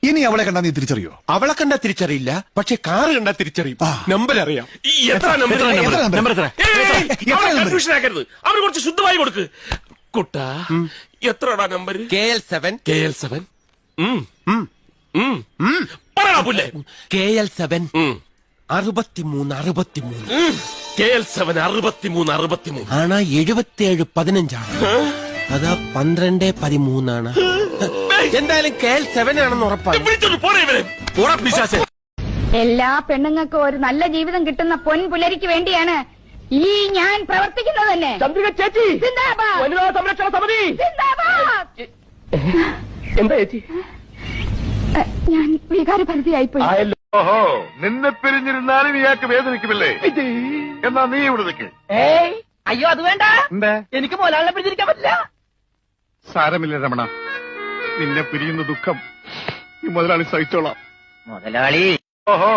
ഇനി അവളെ കണ്ടാ നീ തിരിച്ചറിയോ? അവളെ കണ്ടാ തിരിച്ചറിയില്ല, പക്ഷെ കാറ് കണ്ടാ തിരിച്ചറിയും. നമ്പർ അറിയാം. കൺഫ്യൂഷൻ ആക്കരുത്. അവന് കുറച്ച് ശുദ്ധമായി കൊടുക്ക്. കുട്ടാ, എത്രടാ നമ്പർ? KL7 പറടാ പുല്ലേ. KL7 63 KL7 63 ആണാ 77 15 അതാ 12 13 എന്തായാലും KL7 ആണെന്ന് ഉറപ്പാണ്. എല്ലാ പെണ്ണുങ്ങൾക്കും ഒരു നല്ല ജീവിതം കിട്ടുന്ന പൊൻപുലരിക്ക് വേണ്ടിയാണ് ഈ ഞാൻ പ്രവർത്തിക്കുന്നത് തന്നെ. ചന്ദ്രിക ചേച്ചി, വനിതാ സംരക്ഷണ സമിതി. എന്താ ചേച്ചി? ഞാൻ വികാരഭരിതയായിപ്പോയി. ഓഹോ, നിന്നെ പിരിഞ്ഞിരുന്നാലും ഇയാൾക്ക് വേദനിക്കുമില്ലേ? എന്നാ നീ ഇവിടെ നിൽക്ക്. അയ്യോ അത് വേണ്ട. എന്താ? എനിക്ക് മുതലാളിനെ പിടിച്ചിരിക്കാൻ പറ്റില്ല. സാരമില്ല രമണ, നിന്നെ പിരിയുന്ന ദുഃഖം ഈ മുതലാളി സഹിച്ചോളാം. മുതലാളി ഓഹോ.